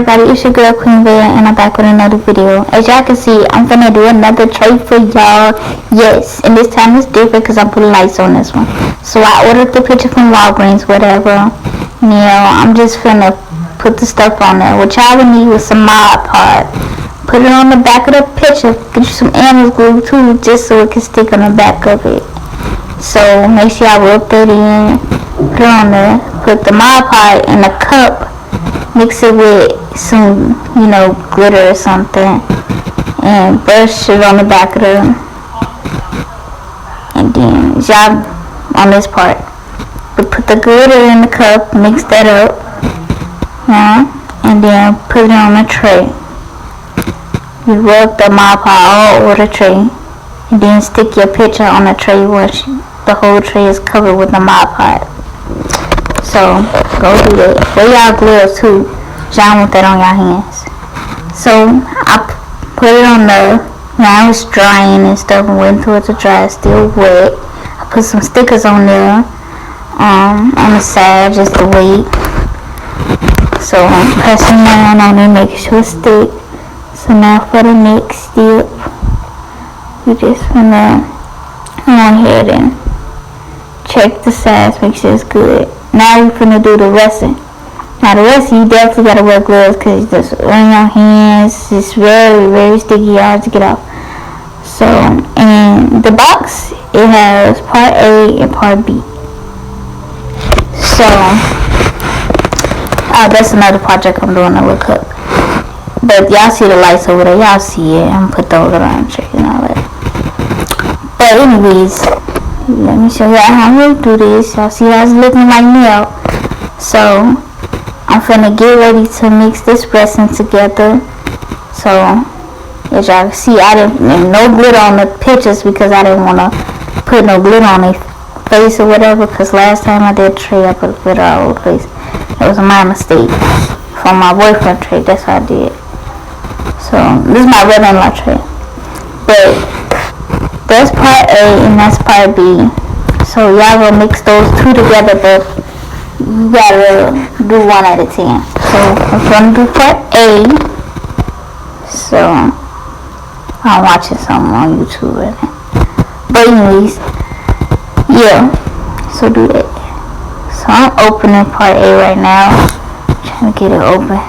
everybody, it's your girl Queen Vera, and I'm back with another video. As y'all can see, I'm finna do another tray for y'all. Yes, and this time it's different because I'm putting lights on this one. So I ordered the picture from Walgreens, whatever. I'm just finna put the stuff on there. What y'all would need was some Mod Podge. Put it on the back of the picture. Get you some Elmer's glue too, just so it can stick on the back of it. So make sure y'all rub that in. Put it on there. Put the Mod Podge in a cup. Mix it with some, glitter or something. And brush it on the back of the. And then y'all on this part. But put the glitter in the cup. Mix that up. And then put it on a tray. You rub the Mod Podge all over the tray. And then stick your picture on the tray once the whole tray is covered with the Mod Podge. So, go do that. Wear y'all gloves too. Y'all want that on your hands. So, I put it on there. Now it's drying and stuff and waiting for it to dry. It's still wet. I put some stickers on there. On the side just to wait. So, I'm pressing down on it, making sure it stick. So, now for the next step, we just gonna go ahead and check the size, make sure it's good. Now we're finna do the resting. Now the rest you definitely gotta wear gloves because it's on your hands. It's very, very sticky, hard to get off. So, in the box, it has part A and part B. So, that's another project I'm doing, a look up. But y'all see the lights over there, y'all see it. I'm gonna put those around check and all that. But anyways, let me show y'all how I'm gonna do this. Y'all see how it's looking like now. So I'm finna get ready to mix this resin together. So as y'all can see, I didn't no glitter on the pictures because I didn't wanna put no glitter on their face or whatever. Cause last time I did tray, I put glitter all over the face. It was my mistake from my boyfriend tray. That's what I did. So this is my red-on-law tray. But that's part A and that's part B. So y'all gonna mix those two together, but you gotta do 1 at a time. So I'm gonna do part A. So I'm watching something on YouTube right now. But anyways, yeah. So do that. So I'm opening part A right now. Trying to get it open.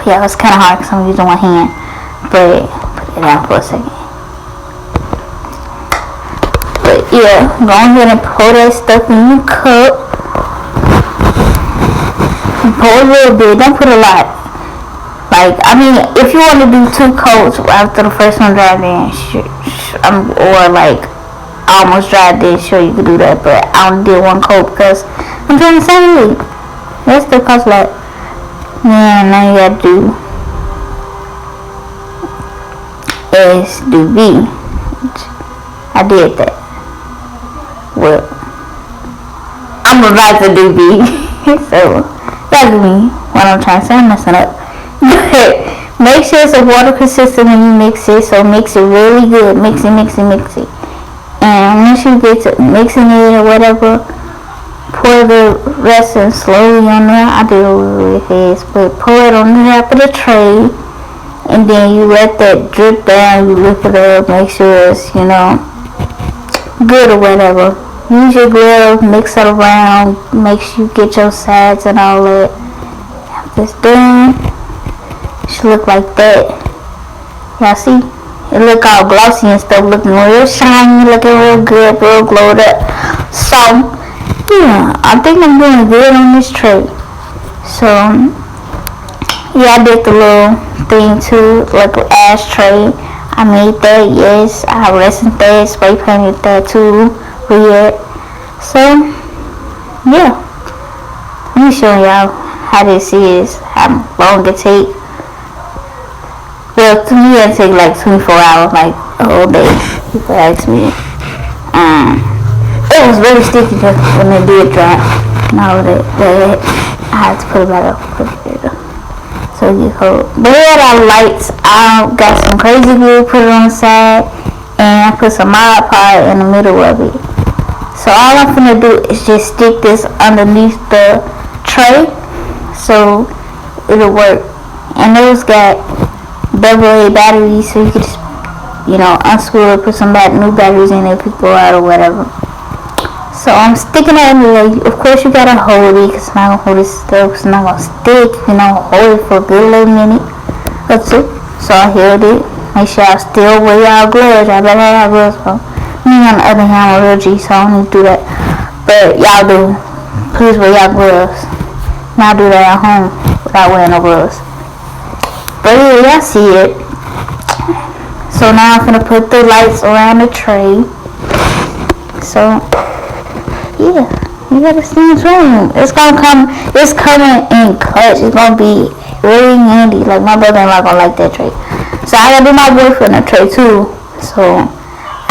Yeah, it's kind of hard because I'm using one hand. But put it down for a second. Yeah, go ahead and pour that stuff in your cup. Pour a little bit, don't put a lot. If you want to do 2 coats after the first one dried in, or almost dried in, sure you can do that. But I only did 1 coat because I'm trying to save it. That still costs a lot. Yeah, now you gotta do S, do B. I did that. Well, I'm about to do B. So that's me. What I'm trying to say, I'm messing up. But make sure it's a water consistent when you mix it. So mix it really good. Mix it. And once you get to mixing it or whatever, pour the resin slowly on there. I do it really fast, but pour it on the top of the tray. And then you let that drip down. You lift it up. Make sure it's, good or whatever. Use your glove, mix it around, make sure you get your sides and all that. After it's done, it should look like that. Y'all see? It look all glossy and stuff, looking real shiny, looking real good, real glowed up. So, yeah, I think I'm doing good on this tray. So, yeah, I did the little thing too, like an ashtray. I made that, yes. I resined that, spray painted that too. Weird. So, yeah. Let me show y'all how this is, how long it take. Well, to me it take like 24 hours, like a whole day, people ask me. It was very sticky when it did dry. And all of that, I had to put it back up. So you hold. But we had our lights. I got some crazy glue, put it on the side, and I put some Mod Podge in the middle of it. So all I'm gonna do is just stick this underneath the tray, so it'll work And those got AA batteries, so you could just, unscrew it, put some new batteries in it, pick go out or whatever. So I'm sticking it in there. Of course you gotta hold it, cause it's not gonna hold it still, cause it's not gonna stick. Hold it for a good little minute or two. So I held it. Make sure I still wear y'all gloves. Y'all better have gloves on. Me on the other hand, I'm a real G, so I don't need to do that. But y'all do. Please wear y'all gloves. Not do that at home without wearing no gloves. But yeah, y'all see it. So now I'm gonna put the lights around the tray. So yeah, you gotta stand room. It's coming in clutch. It's gonna be really handy. Like my brother-in-law gonna like that tray. So I gotta do my boyfriend a tray too. So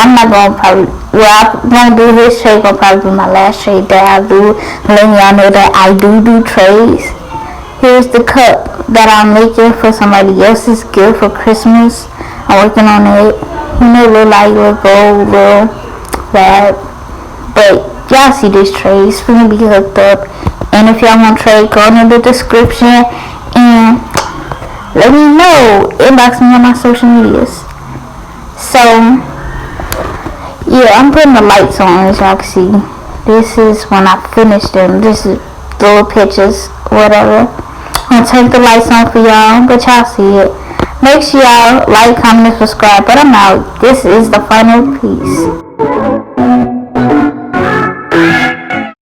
I'm not gonna I'm gonna do this tray. Gonna probably be my last tray that I do. Letting y'all know that I do trays. Here's the cup that I'm making for somebody else's gift for Christmas. I'm working on it. Little light, little gold, little that. But y'all see this tray. It's gonna be hooked up. And if y'all want tray, go in the description and let me know. Inbox me on my social medias. So yeah, I'm putting the lights on, as y'all can see. This is when I finish them. This is little pictures, whatever. I'm gonna take the lights on for y'all, but y'all see it. Make sure y'all like, comment, and subscribe. But I'm out. This is the final piece.